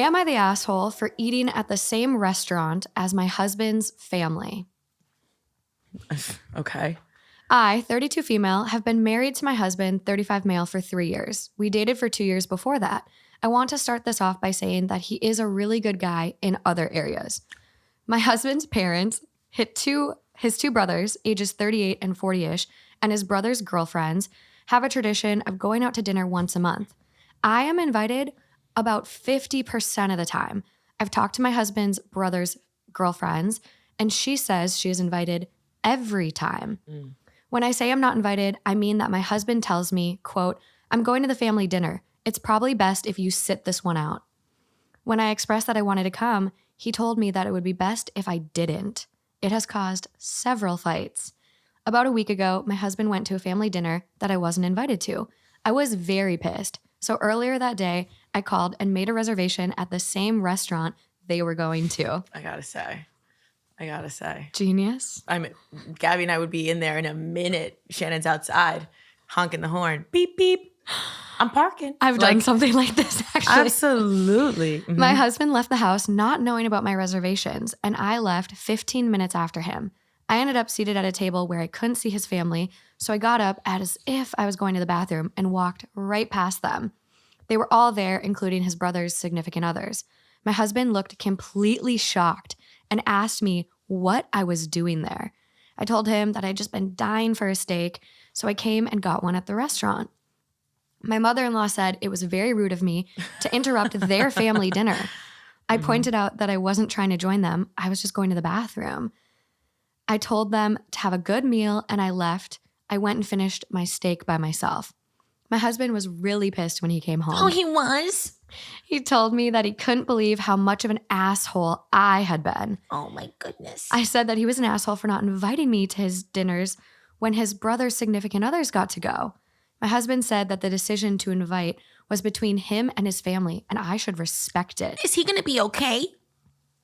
Am I the asshole for eating at the same restaurant as my husband's family? Okay. I, 32 female, have been married to my husband, 35 male, for 3 years. We dated for 2 years before that. I want to start this off by saying that he is a really good guy in other areas. My husband's parents, his two brothers, ages 38 and 40-ish, and his brother's girlfriends have a tradition of going out to dinner once a month. I am invited about 50% of the time. I've talked to my husband's brother's girlfriends, and she says she is invited every time. When I say I'm not invited, I mean that my husband tells me, quote, I'm going to the family dinner. It's probably best if you sit this one out. When I expressed that I wanted to come, he told me that it would be best if I didn't. It has caused several fights. About a week ago, my husband went to a family dinner that I wasn't invited to. I was very pissed. So earlier that day, I called and made a reservation at the same restaurant they were going to. I gotta say. Genius. Gabby and I would be in there in a minute. Shannon's outside, honking the horn. Beep, beep. I'm parking. I've done something like this, actually. Absolutely. Mm-hmm. My husband left the house not knowing about my reservations, and I left 15 minutes after him. I ended up seated at a table where I couldn't see his family, so I got up as if I was going to the bathroom and walked right past them. They were all there, including his brother's significant others. My husband looked completely shocked and asked me what I was doing there. I told him that I'd just been dying for a steak, so I came and got one at the restaurant. My mother-in-law said it was very rude of me to interrupt their family dinner. I pointed out that I wasn't trying to join them. I was just going to the bathroom. I told them to have a good meal and I left. I went and finished my steak by myself. My husband was really pissed when he came home. Oh, he was? He told me that he couldn't believe how much of an asshole I had been. Oh my goodness. I said that he was an asshole for not inviting me to his dinners when his brother's significant others got to go. My husband said that the decision to invite was between him and his family, and I should respect it. Is he gonna be okay?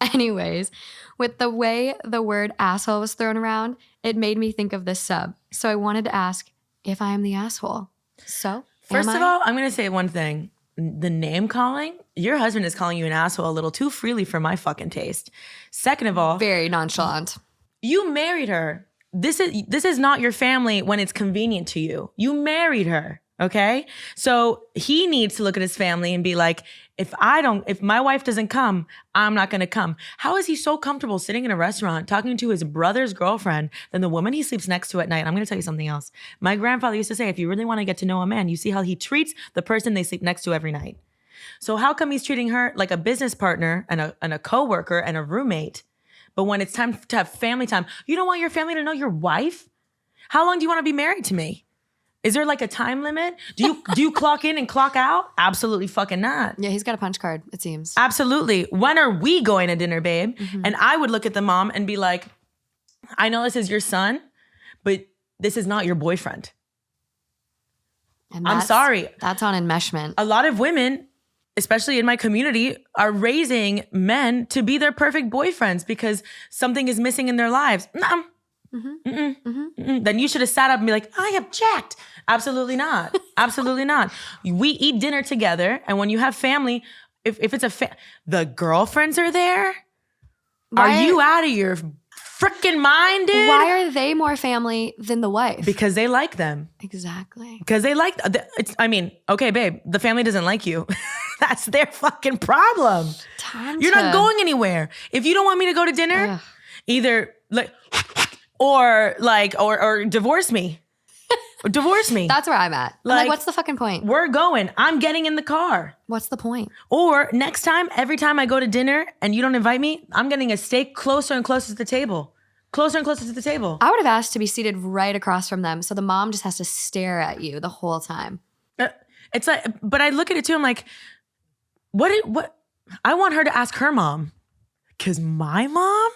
Anyways, with the way the word asshole was thrown around, it made me think of this sub. So I wanted to ask if I am the asshole. So, first of all, I'm gonna say one thing. The name calling, your husband is calling you an asshole a little too freely for my fucking taste. Second of all, very nonchalant. You married her. This is not your family when it's convenient to you. You married her, okay? So he needs to look at his family and be like, if my wife doesn't come, I'm not gonna come. How is he so comfortable sitting in a restaurant talking to his brother's girlfriend than the woman he sleeps next to at night? I'm gonna tell you something else. My grandfather used to say, if you really wanna get to know a man, you see how he treats the person they sleep next to every night. So how come he's treating her like a business partner and a coworker and a roommate? But when it's time to have family time, you don't want your family to know your wife? How long do you want to be married to me? Is there like a time limit? Do you clock in and clock out? Absolutely fucking not. Yeah, he's got a punch card, it seems. Absolutely. When are we going to dinner, babe? Mm-hmm. And I would look at the mom and be like, I know this is your son, but this is not your boyfriend. And I'm sorry. That's on enmeshment. A lot of women, especially in my community, are raising men to be their perfect boyfriends because something is missing in their lives. Then you should have sat up and be like, I object. Absolutely not. Absolutely not. We eat dinner together. And when you have family, if it's the girlfriends are there, are you out of your freaking mind, dude? Why are they more family than the wife? Because they like them. Exactly. Because they like, okay, babe, the family doesn't like you. That's their fucking problem. You're not going anywhere. If you don't want me to go to dinner, either or divorce me. Divorce me. That's where I'm at. Like, what's the fucking point? We're going. I'm getting in the car. What's the point? Or next time, every time I go to dinner and you don't invite me, I'm getting a steak closer and closer to the table. Closer and closer to the table. I would have asked to be seated right across from them so the mom just has to stare at you the whole time. It's like, but I look at it too, I'm like, what? I want her to ask her mom. Because my mom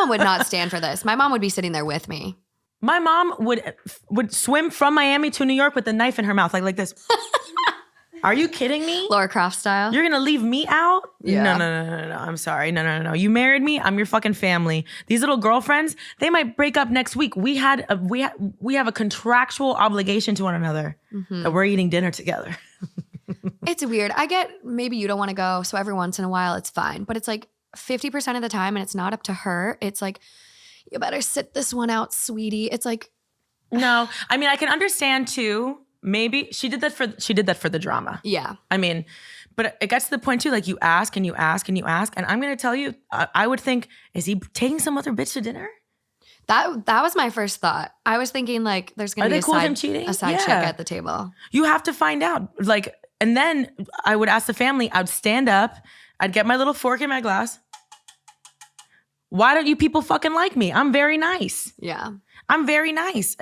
would not stand for this. My mom would be sitting there with me. My mom would swim from Miami to New York with a knife in her mouth, like this. Are you kidding me? Laura Croft style. You're gonna leave me out? Yeah. No. I'm sorry. No. You married me. I'm your fucking family. These little girlfriends, they might break up next week. We have a contractual obligation to one another that we're eating dinner together. It's weird. I get maybe you don't want to go, so every once in a while it's fine. But it's like 50% of the time, and it's not up to her. It's like, you better sit this one out, sweetie. It's like, No, I mean, I can understand too. Maybe she did that for the drama. yeah. I mean, but it gets to the point too, like you ask and you ask and you ask. And I'm going to tell you, I would think, is he taking some other bitch to dinner? That was my first thought. I was thinking like there's going to be cool with him cheating? a side chick at the table. You have to find out. Like, and then I would ask the family, I'd stand up, I'd get my little fork in my glass. Why don't you people fucking like me? I'm very nice. Yeah. I'm very nice.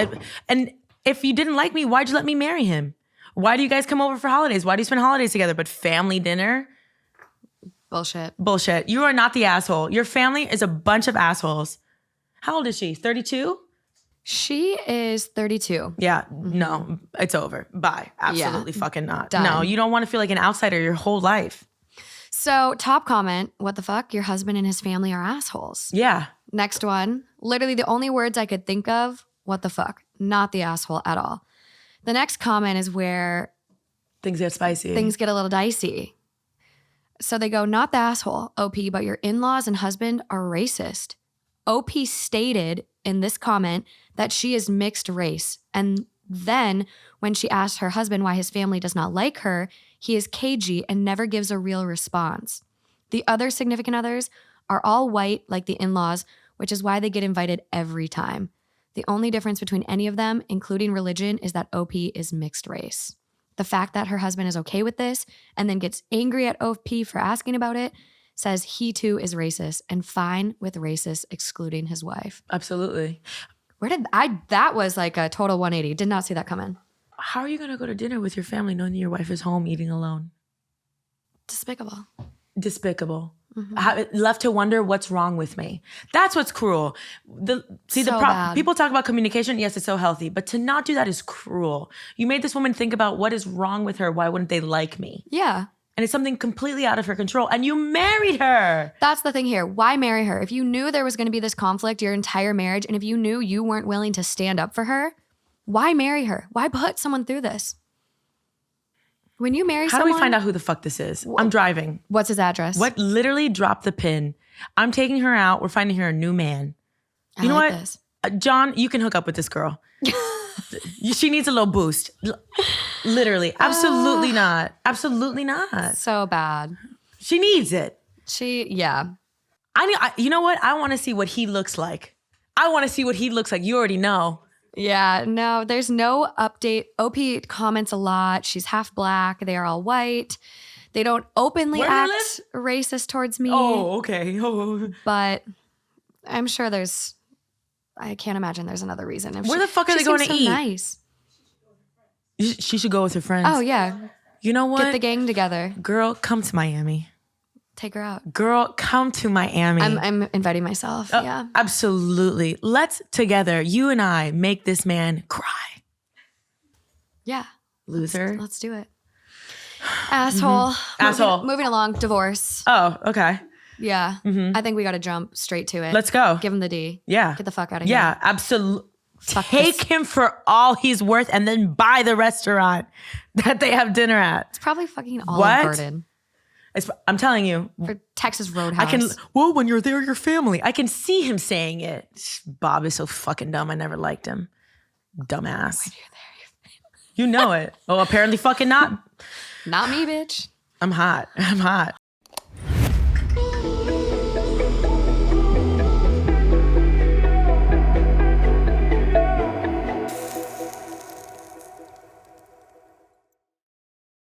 And if you didn't like me, why'd you let me marry him? Why do you guys come over for holidays? Why do you spend holidays together? But family dinner? Bullshit. You are not the asshole. Your family is a bunch of assholes. How old is she? 32? She is 32. Yeah. No, it's over. Bye. Absolutely fucking not. Done. No, you don't want to feel like an outsider your whole life. So top comment, what the fuck? Your husband and his family are assholes. Yeah. Next one, literally the only words I could think of, what the fuck? Not the asshole at all. The next comment is where things get spicy. Things get a little dicey. So they go, not the asshole, OP, but your in-laws and husband are racist. OP stated in this comment that she is mixed race. And then when she asked her husband why his family does not like her, he is cagey and never gives a real response. The other significant others are all white like the in-laws, which is why they get invited every time. The only difference between any of them, including religion, is that OP is mixed race. The fact that her husband is okay with this and then gets angry at OP for asking about it says he too is racist and fine with racists excluding his wife. Absolutely. That was like a total 180. Did not see that coming. How are you going to go to dinner with your family knowing that your wife is home eating alone? Despicable. Mm-hmm. Left to wonder what's wrong with me. That's what's cruel. Bad. People talk about communication. Yes, it's so healthy, but to not do that is cruel. You made this woman think about what is wrong with her. Why wouldn't they like me? Yeah. And it's something completely out of her control. And you married her. That's the thing here. Why marry her? If you knew there was going to be this conflict your entire marriage, and if you knew you weren't willing to stand up for her, why marry her? Why put someone through this? When you marry someone... How do we find out who the fuck this is? I'm driving. What's his address? What? Literally drop the pin. I'm taking her out. We're finding her a new man. You know what? This. John, you can hook up with this girl. She needs a little boost. Literally. Absolutely not. Absolutely not. So bad. She needs it. Yeah. You know what? I want to see what he looks like. You already know. Yeah, no, there's no update. OP comments a lot. She's half black. They are all white. They don't openly act racist towards me. Oh, okay. Oh. But I'm sure I can't imagine there's another reason. Where the fuck are they going to eat? Nice. She should go with her friends. Oh, yeah. You know what? Get the gang together. Girl, come to Miami. Take her out. Girl, come to Miami. I'm inviting myself. Yeah. Absolutely. Let's together, you and I, make this man cry. Yeah. Loser. Let's do it. Asshole. Mm-hmm. Asshole. Moving along. Divorce. Oh, okay. Yeah. Mm-hmm. I think we got to jump straight to it. Let's go. Give him the D. Yeah. Get the fuck out of here. Yeah, absolutely. Take him for all he's worth and then buy the restaurant that they have dinner at. It's probably fucking Olive Garden. I'm telling you. For Texas Roadhouse. When you're there, your family. I can see him saying it. Bob is so fucking dumb. I never liked him. Dumbass. When you're there, your family. You know it. Oh, apparently fucking not. Not me, bitch. I'm hot.